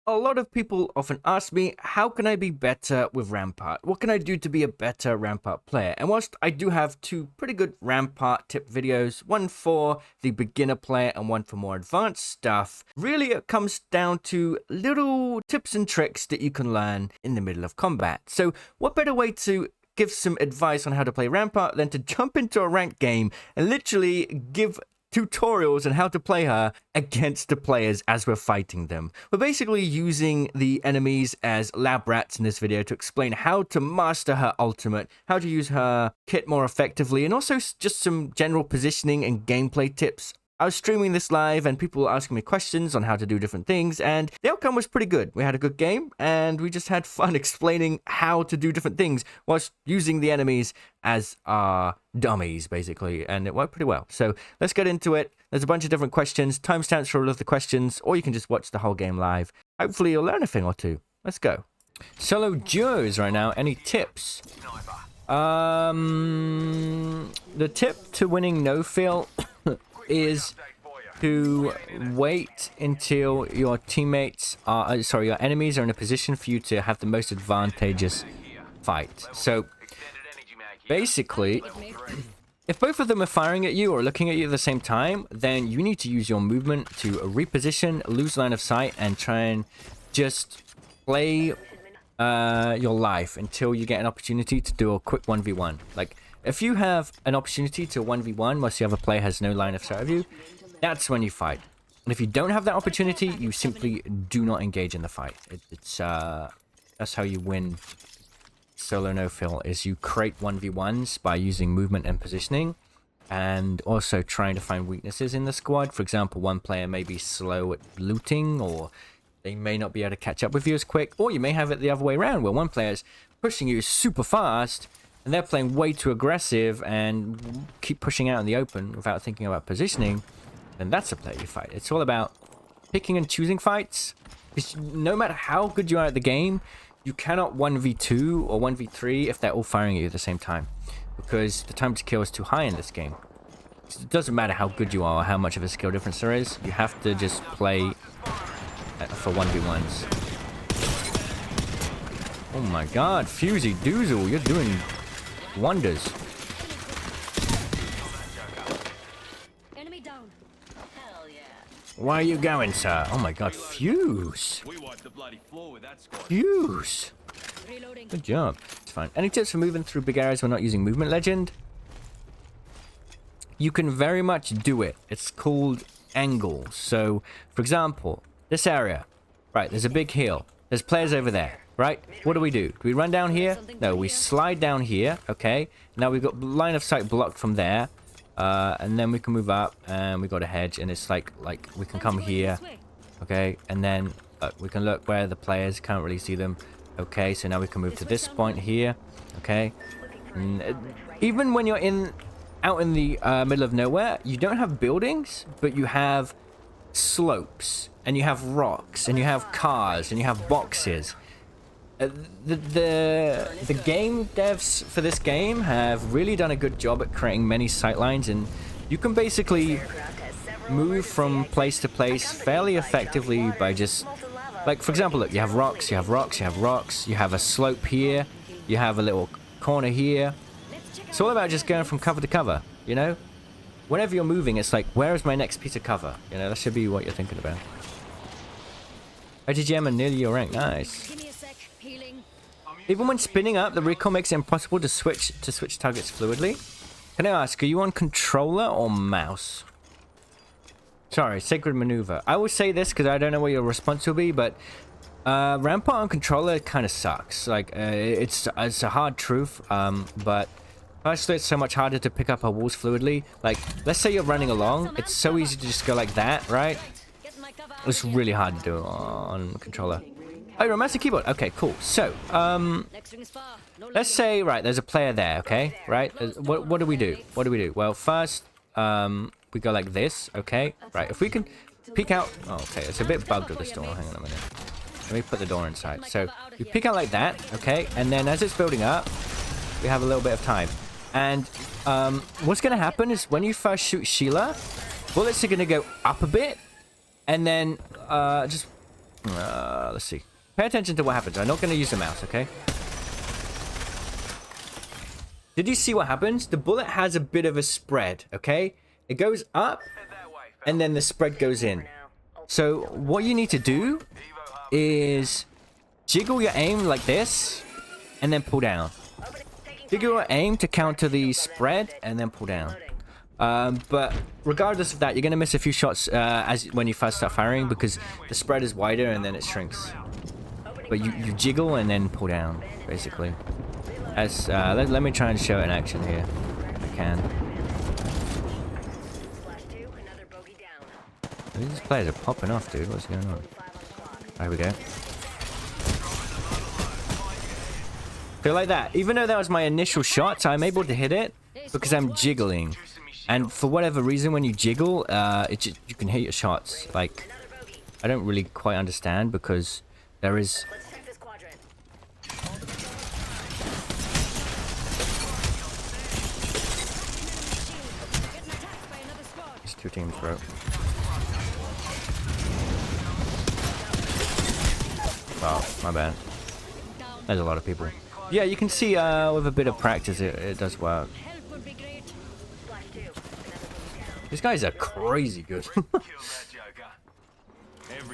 A lot of people often ask me, how can I be better with Rampart? What can I do to be a better Rampart player? And whilst I do have two pretty good Rampart tip videos, one for the beginner player and one for more advanced stuff, really it comes down to little tips and tricks that you can learn in the middle of combat. So what better way to give some advice on how to play Rampart than to jump into a ranked game and literally give tutorials on how to play her against the players as we're fighting them. We're basically using the enemies as lab rats in this video to explain how to master her ultimate, how to use her kit more effectively, and also just some general positioning and gameplay tips. I was streaming this live and people were asking me questions on how to do different things, and the outcome was pretty good. We had a good game and we just had fun explaining how to do different things whilst using the enemies as our dummies, basically, and it worked pretty well. So let's get into it. There's a bunch of different questions, timestamps for all of the questions, or you can just watch the whole game live. Hopefully you'll learn a thing or two. Let's go. Solo duos right now. Any tips? The tip to winning no-fill is to wait until your teammates are, your enemies are in a position for you to have the most advantageous fight. So basically, if both of them are firing at you or looking at you at the same time, then you need to use your movement to reposition, lose line of sight, and try and just play your life until you get an opportunity to do a quick 1v1. Like, if you have an opportunity to 1v1 whilst the other player has no line of sight of you, that's when you fight. And if you don't have that opportunity, you simply do not engage in the fight. That's how you win solo no-fill, is you create 1v1s by using movement and positioning, and also trying to find weaknesses in the squad. For example, one player may be slow at looting, or they may not be able to catch up with you as quick, or you may have it the other way around, where one player is pushing you super fast, and they're playing way too aggressive and keep pushing out in the open without thinking about positioning, then that's a player you fight. It's all about picking and choosing fights. Because no matter how good you are at the game, you cannot 1v2 or 1v3 if they're all firing at you at the same time. Because the time to kill is too high in this game. It doesn't matter how good you are or how much of a skill difference there is. You have to just play for 1v1s. Oh my god, Fusey Doozle, you're doing wonders. Enemy down. Hell yeah. Where are you going, sir? Oh my god, Fuse. Fuse. Reloading. Good job. It's fine. Any tips for moving through big areas when not using movement legend? You can very much do it. It's called angles. So, for example, this area. Right, there's a big hill. There's players over there. Right? What do? Do we run down here? No, we slide down here. Okay. Now we've got line of sight blocked from there. And then we can move up and we got a hedge, and it's like we can come here. Okay. And then we can look where the players can't really see them. Okay. So now we can move to this point here. Okay. And even when you're out in the middle of nowhere, you don't have buildings, but you have slopes, and you have rocks, and you have cars, and you have boxes. The game devs for this game have really done a good job at creating many sightlines, and you can basically move from place to place fairly effectively by just, like, for example, look, you have rocks, you have rocks, you have rocks, you have a slope here, you have a little corner here. It's all about just going from cover to cover, you know? Whenever you're moving, it's like, where is my next piece of cover? You know, that should be what you're thinking about. OTGM and nearly your rank, nice. Even when spinning up, the recoil makes it impossible to switch targets fluidly. Can I ask, are you on controller or mouse? Sorry, sacred maneuver. I will say this because I don't know what your response will be, but Rampart on controller kind of sucks. Like, it's a hard truth, but firstly, it's so much harder to pick up our walls fluidly. Like, let's say you're running along, it's so easy to just go like that, right? It's really hard to do on controller. Oh, you're on mouse and keyboard. Okay, cool. So, let's say, right, there's a player there, okay? Right? What do we do? What do we do? Well, first, we go like this, okay? Right, if we can peek out... Oh, okay, it's a bit bugged with this door. Hang on a minute. Let me put the door inside. So, you peek out like that, okay? And then as it's building up, we have a little bit of time. And what's going to happen is when you first shoot Sheila, bullets are going to go up a bit, and then just Let's see. Pay attention to what happens. I'm not going to use the mouse, okay? Did you see what happens? The bullet has a bit of a spread, okay? It goes up, and then the spread goes in. So what you need to do is jiggle your aim like this, and then pull down. Jiggle your aim to counter the spread, and then pull down. But regardless of that, you're going to miss a few shots when you first start firing, because the spread is wider and then it shrinks. But you jiggle and then pull down, basically. Let me try and show it in action here. If I can. These players are popping off, dude. What's going on? There we go. Feel like that. Even though that was my initial shot, I'm able to hit it because I'm jiggling. And for whatever reason, when you jiggle, you can hit your shots. Like, I don't really quite understand, because there is... There's two teams, bro. Oh, my bad. There's a lot of people. Yeah, you can see with a bit of practice, it does work. These guys are crazy good.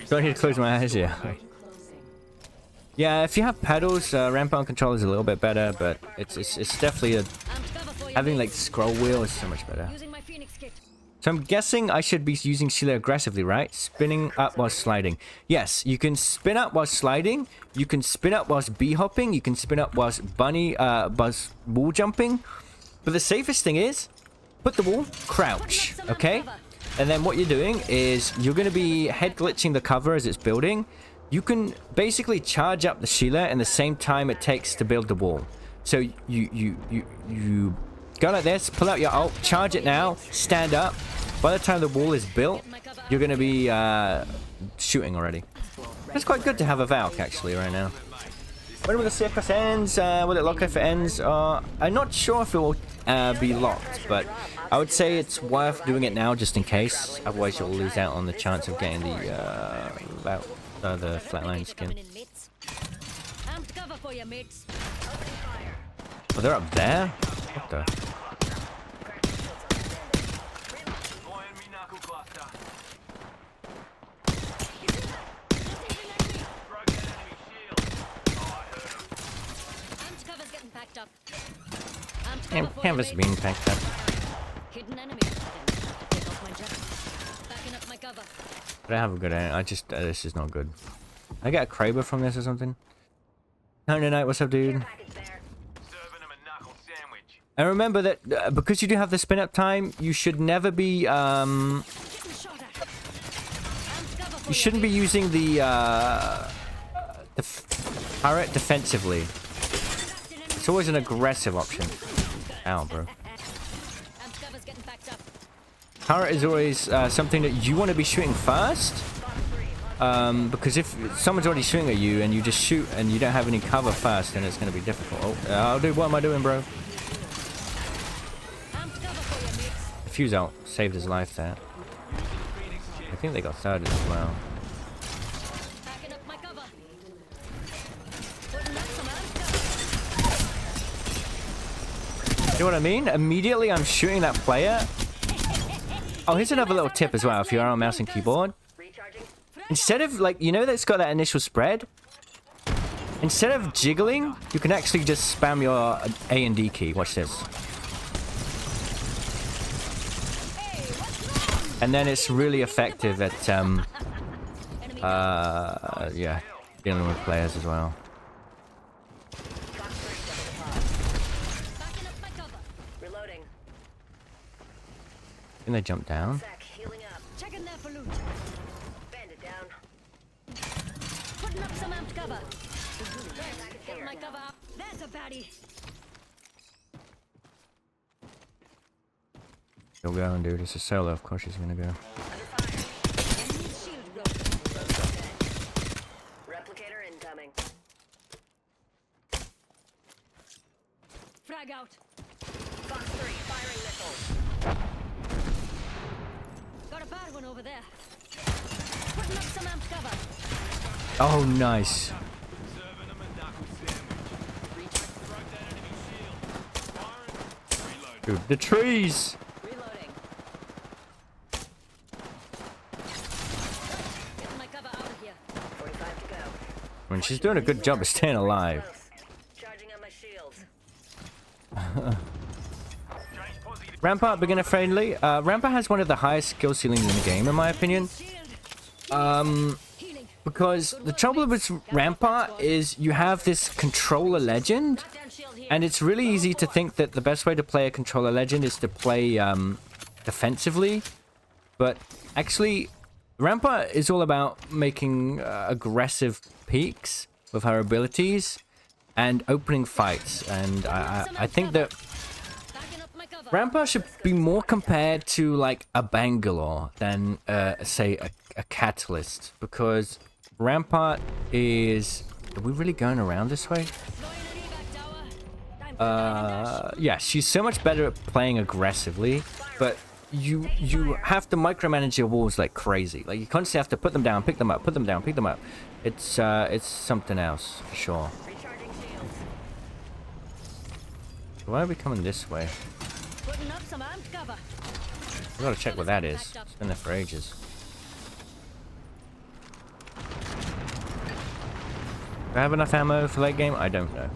Do I need to close my eyes? Yeah. Yeah, if you have pedals, Rampart control is a little bit better, but it's definitely having like scroll wheel is so much better. So I'm guessing I should be using Sheila aggressively, right? Spinning up while sliding. Yes, you can spin up while sliding. You can spin up whilst bee-hopping. You can spin up whilst wall jumping. But the safest thing is, put the wall, crouch, okay? And then what you're doing is you're going to be head glitching the cover as it's building. You can basically charge up the Sheila in the same time it takes to build the wall. So you go like this, pull out your ult, charge it now, stand up. By the time the wall is built, you're going to be shooting already. It's quite good to have a Valk actually right now. When will the circus ends? Will it lock if it ends? I'm not sure if it will be locked, but I would say it's worth doing it now just in case. Otherwise you'll lose out on the chance of getting the flatline skin. Oh, they're up there? What the? Canvas being packed up. But I have a good aim. This is not good. I get a Kraber from this or something. Tony Knight, what's up, dude? And remember that because you do have the spin up time, you should never be you shouldn't be using the turret defensively. It's always an aggressive option. Ow, bro. Turret is always something that you want to be shooting first. Because if someone's already shooting at you and you just shoot and you don't have any cover first, then it's going to be difficult. Oh, dude, what am I doing, bro? The fuse out saved his life there. I think they got thirded as well. You know what I mean? Immediately I'm shooting that player. Oh, here's another little tip as well if you're on mouse and keyboard. Instead of, like, you know that's got that initial spread? Instead of jiggling, you can actually just spam your A and D key. Watch this. And then it's really effective at, yeah, dealing with players as well. Can they jump down? Still going, dude. It's a solo. Of course she's gonna go. Replicator incoming. Frag out. Fox 3 firing missiles. Got a bad one over there. Putting up some amped cover. Oh, nice. Serving them a knuckle sandwich. Broke that enemy shield. Firing. Reload. Dude, the trees. Reloading. Getting my cover out of here. 45 to go. I mean, she's doing a good job of staying alive. Close. Charging on my shields. Change positive. Rampart beginner friendly. Rampart has one of the highest skill ceilings in the game, in my opinion. Healing. Because the trouble with Rampart is you have this controller legend, Lockdown shield here. and it's really easy to think that the best way to play a controller legend is to play defensively. But actually, Rampart is all about making aggressive peaks with her abilities and opening fights. And I think that Backing up my cover. Rampart should be more compared to like a Bangalore than say a Catalyst, because Rampart is... Are we really going around this way? Throwing an evac tower. Time for a dash. Yeah, she's so much better at playing aggressively, but you have to micromanage your walls like crazy. Like you constantly have to put them down, pick them up, put them down, pick them up. It's something else for sure. Recharging shields. Why are we coming this way? Putting up some amped cover. We gotta check what that is. It's been there for ages. Do I have enough ammo for late game? I don't know.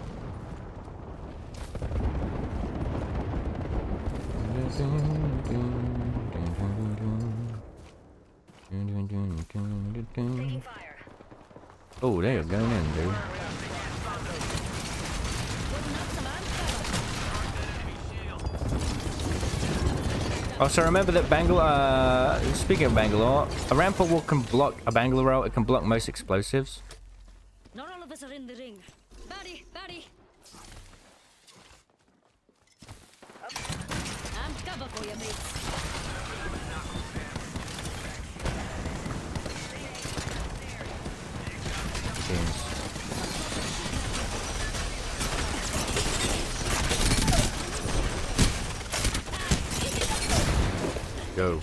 Taking fire. Oh, they're going in, dude. Putting up some amped cover. Also, remember that Bangalore. Speaking of Bangalore, a Rampart will can block a Bangalore roll. It can block most explosives. Not all of us are in the ring. Batty, batty. Amped cover for you, mates. Go.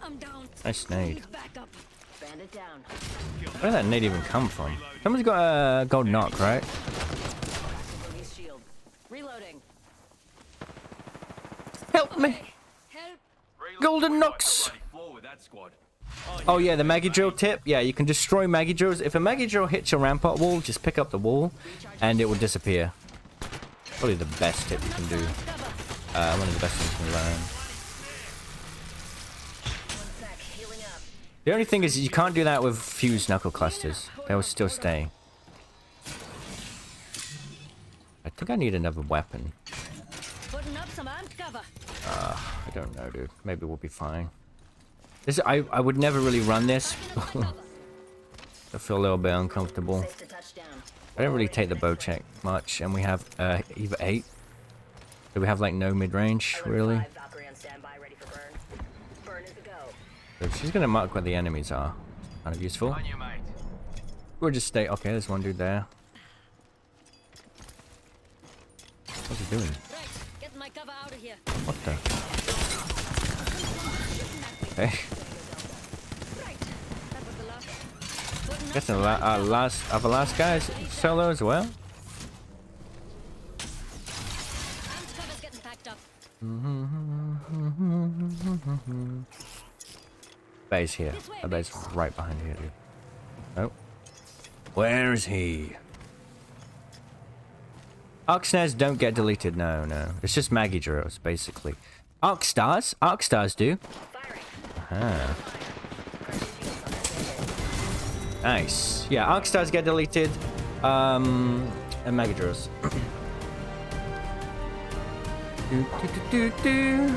I'm down. Nice nade. Back up. Bandit down. Where did that nade even come from? Someone's got a gold knock, right? Release shield. Reloading. Help me! Help. Golden knocks! Bloody floor with that squad. Oh yeah, the Maggie drill tip. Yeah, you can destroy Maggie drills. If a Maggie drill hits your Rampart wall, just pick up the wall, and it will disappear. Probably the best tip you can do. One of the best things you can learn. One sec. Healing up. The only thing is you can't do that with fused knuckle clusters. They will still stay. I think I need another weapon. Putting up some amped cover. I don't know, dude. Maybe we'll be fine. This I would never really run this. Backing up my cover. I feel a little bit uncomfortable. Safe to touch down. I don't really take the bow check much, and we have either 8. Do we have like no mid-range, really? Valkyrie on standby, ready for burn. Burn is a go. So she's gonna mark where the enemies are. Kind of useful. On you, mate. We'll just stay. Okay, there's one dude there. What's he doing? Right. Getting my cover out of here. What the? Okay. Right. That was the last. Putting up Guessing some amped cover. our last guy's solo as well. Amped cover's getting packed up. Base here. A base right behind here, dude. Oh. Where is he? Arc snares don't get deleted. No, no. It's just Maggie drills, basically. Arc stars? Arc stars do. Firing. Ah. Nice. Yeah, arc stars get deleted. And Maggie drills. Do, do, do, do, do.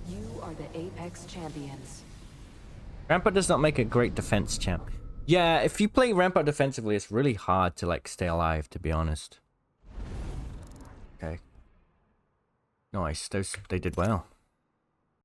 You are the Apex champions. Rampart does not make a great defense champ. Yeah, if you play Rampart defensively, it's really hard to like stay alive, to be honest. Okay. Nice. They did well.